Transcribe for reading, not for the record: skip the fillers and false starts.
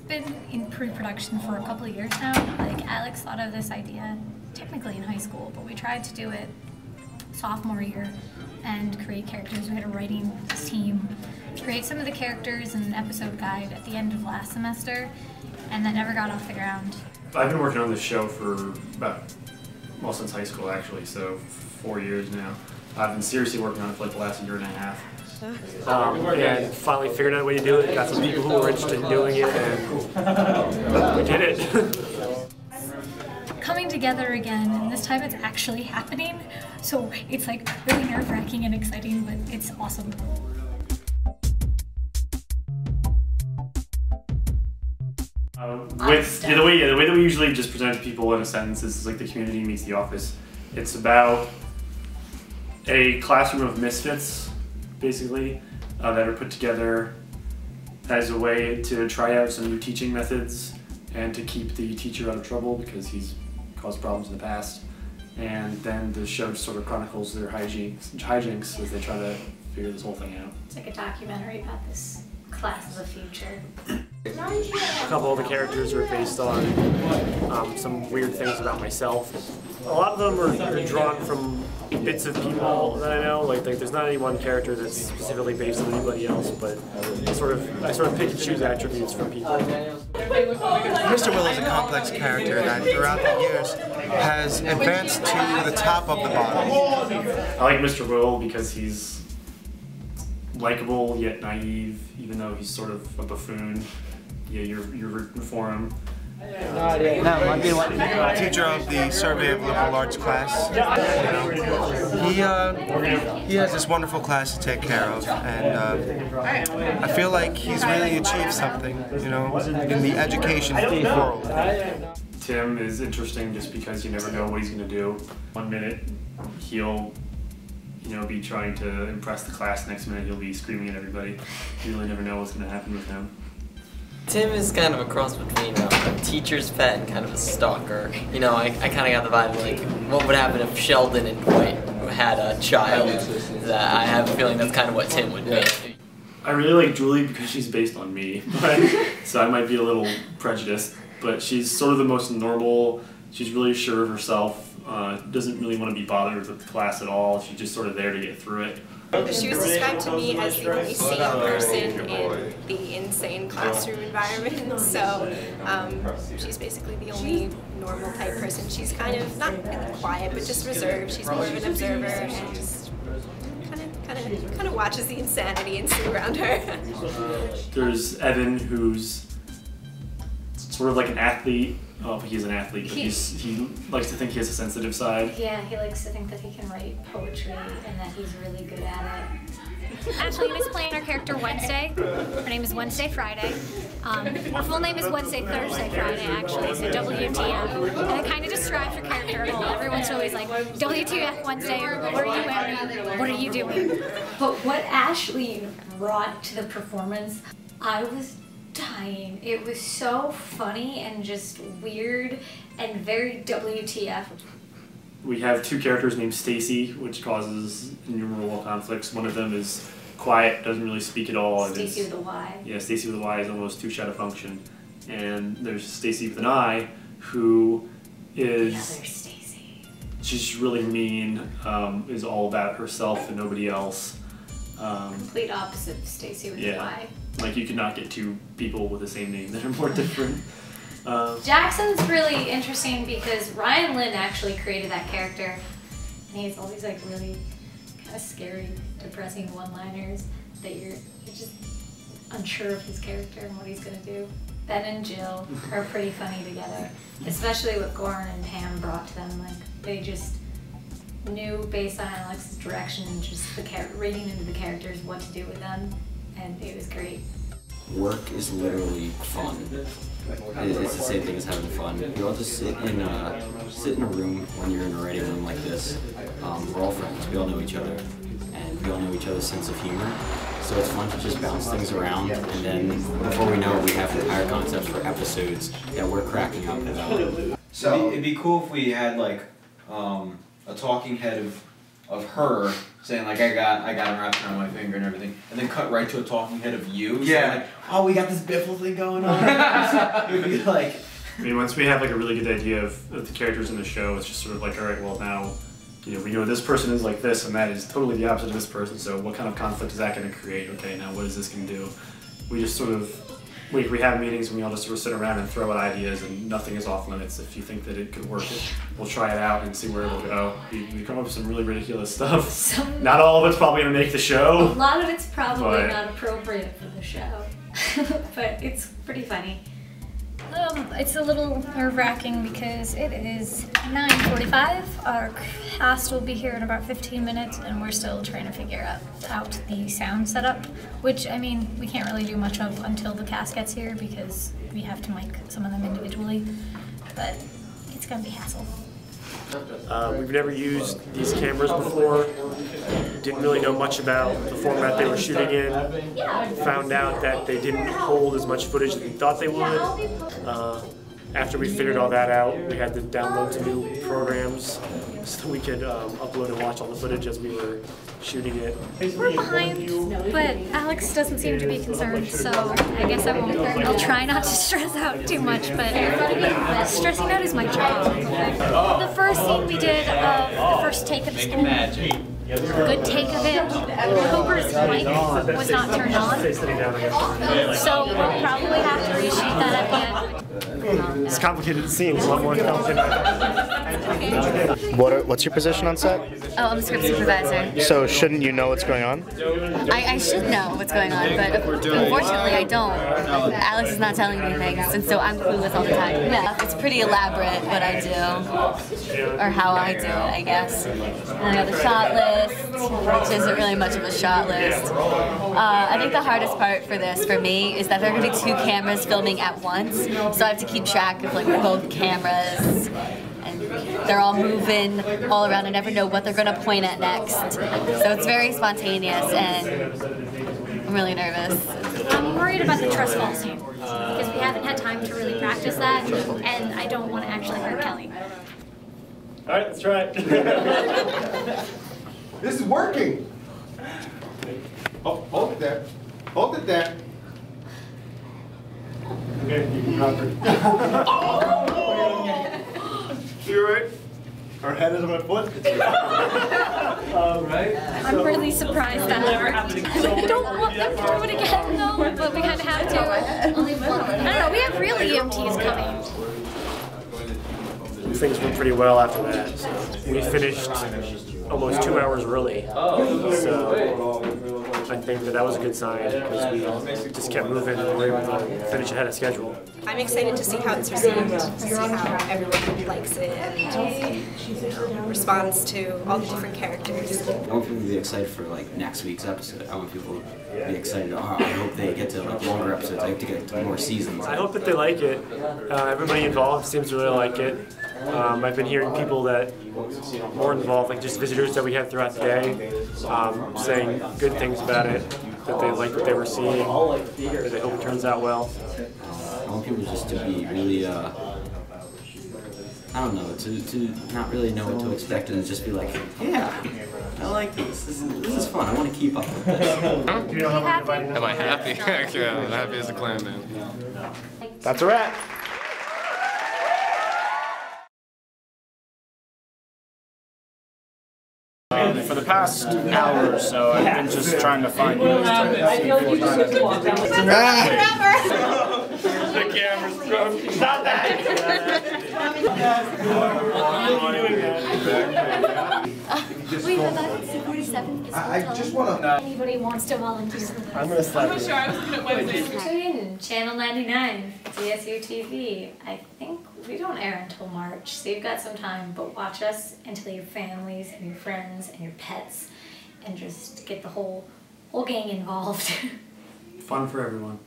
been in pre-production for a couple of years now. Like, Alex thought of this idea technically in high school, but we tried to do it sophomore year and create characters. We had a writing team create some of the characters and an episode guide at the end of last semester, and that never got off the ground. I've been working on this show for well, since high school actually, so 4 years now. I've been seriously working on it for like the last year and a half. And finally figured out a way to do it. Got some people who were interested in doing it, and we did it. Coming together again, and this time it's actually happening, so it's like really nerve-wracking and exciting, but it's awesome. The way that we usually just present people in a sentence is like the community meets the office. It's about a classroom of misfits, basically, that are put together as a way to try out some new teaching methods and to keep the teacher out of trouble because he's caused problems in the past. And then the show just sort of chronicles their hijinks as they try to figure this whole thing out. It's like a documentary about this class of the future. A couple of the characters are based on some weird things about myself. A lot of them are drawn from bits of people that I know. Like there's not any one character that's specifically based on anybody else, but I sort of pick and choose attributes from people. Mr. Will is a complex character that throughout the years has advanced to the top of the bottom. I like Mr. Will because he's likable yet naive, even though he's sort of a buffoon. Yeah, you're rooting for him. Teacher of the Survey of Liberal Arts class. He has this wonderful class to take care of, and I feel like he's really achieved something, in the education world. Tim is interesting just because you never know what he's going to do. 1 minute he'll be trying to impress the class, next minute he'll be screaming at everybody. You really never know what's going to happen with him. Tim is kind of a cross between a teacher's pet and kind of a stalker. I kind of got the vibe like, what would happen if Sheldon and Dwight had a child? That I have a feeling that's kind of what Tim would be. I really like Julie because she's based on me, so I might be a little prejudiced, but she's sort of the most normal. She's really sure of herself, doesn't really want to be bothered with the class at all. She's just sort of there to get through it. She was described to me as the only sane person in the insane classroom environment, so she's basically the only normal type person. She's kind of, not really quiet, but just reserved. She's more of an observer and just kind of watches the insanity ensue around her. There's Evan, who's sort of like an athlete. Oh, he's an athlete, but he likes to think he has a sensitive side. Yeah, he likes to think that he can write poetry and that he's really good at it. Ashley is playing our character Wednesday. Her name is Wednesday Friday. Her full name is Wednesday Thursday Friday, actually, so WTF. And it kind of describes her character at all. Everyone's always like, WTF Wednesday, or what are you wearing? What are you doing? But what Ashley brought to the performance, I was dying. It was so funny and just weird and very WTF. We have two characters named Stacy, which causes innumerable conflicts. One of them is quiet, doesn't really speak at all. Stacy with a Y. Yeah, Stacy with a Y is almost too shy to function. And there's Stacy with an I, who is... The other Stacy. She's really mean, is all about herself and nobody else. Complete opposite of Stacy with a Y. Like, you could not get two people with the same name that are more different. Jackson's really interesting because Ryan Lynn actually created that character, and he has all these like really kind of scary, depressing one-liners that you're just unsure of his character and what he's gonna do. Ben and Jill are pretty funny together, especially what Goran and Pam brought to them. Like, they just knew based on Alex's direction and just reading into the characters what to do with them. And it was great. Work is literally fun. It's the same thing as having fun. You all just sit in a room when you're in a writing room like this. We're all friends. We all know each other, and we all know each other's sense of humor. So it's fun to just bounce things around, and then before we know it, we have entire concepts for episodes that we're cracking up about. So it'd be cool if we had like a talking head of of her saying like I got him wrapped around my finger and everything, and then cut right to a talking head of you. Yeah. Saying, like, oh, we got this biffle thing going on. It would be like. I mean, once we have like a really good idea of the characters in the show, it's just sort of like, all right, well now, you know, we know this person is like this, and that is totally the opposite of this person. So what kind of conflict is that going to create? Okay, now what is this going to do? We just sort of we have meetings and we all just sort of sit around and throw out ideas, and nothing is off limits. If you think that it could work, we'll try it out and see where it'll go. We come up with some really ridiculous stuff. Not all of it's probably going to make the show. A lot of it's probably not appropriate for the show, but it's pretty funny. It's a little nerve-wracking because it is 9:45. Our cast will be here in about 15 minutes, and we're still trying to figure out the sound setup, which, I mean, we can't really do much of until the cast gets here because we have to mic some of them individually, but it's gonna be hassle. We've never used these cameras before. Didn't really know much about the format they were shooting in. Found out that they didn't hold as much footage as we thought they would. After we figured all that out, we had to download some new programs so that we could upload and watch all the footage as we were shooting it. We're behind, but Alex doesn't seem to be concerned, so I guess I won't. I'll try not to stress out too much, but stressing out is my job. The first scene we did, the first take of the school, good take of it, Cooper's mic was not turned on, so we'll probably have to reshoot that at the end. It's complicated scenes, a lot more complicated. What's your position on set? Oh, I'm a script supervisor. So shouldn't you know what's going on? I should know what's going on, but unfortunately I don't. Alex is not telling me things, and so I'm clueless all the time. Yeah, it's pretty elaborate what I do, or how I do it, I guess. And I know the shot list, which isn't really much of a shot list. I think the hardest part for this, for me, is that there are going to be 2 cameras filming at once, so I have to keep track of like both cameras. And they're all moving all around. I never know what they're going to point at next. So it's very spontaneous, and I'm really nervous. I'm worried about the trust fall scene because we haven't had time to really practice that, and I don't want to actually hurt Kelly. All right, let's try it. This is working. Oh, hold it there. Hold it there. Okay, you can drop it. You're right. Her head is on my foot. Right? I'm really surprised that I don't want them to do it again, though, but we kind of have to. I don't know, we have real EMTs coming. Things went pretty well after that. So we finished almost 2 hours early. So I think that was a good sign because we just kept moving and we were able to finish ahead of schedule. I'm excited to see how it's received, to see how everyone likes it and responds to all the different characters. I want people to be excited for like next week's episode. I want people to be excited. Oh, I hope they get to like longer episodes. I hope to get to more seasons. I hope that they like it. Everybody involved seems to really like it. I've been hearing people that more involved, like just visitors that we had throughout the day, saying good things about it, that they like what they were seeing, that they hope it turns out well. I want people just to be really, I don't know, to not really know what to expect and just be like, yeah, I like this. This is fun. I want to keep up with this. Am I happy? Yeah, I'm happy as a clam, man. That's a wrap. For the past hour or so, I've been just trying to find ways to The camera's broken. Stop that! Wait, that's 47. I just want to. Anybody wants to volunteer for this? I'm going to slap you. Tune in, Channel 99, DSUTV. I think we don't air until March, so you've got some time, but watch us until your families and your friends and your pets, and just get the whole gang involved. Fun for everyone.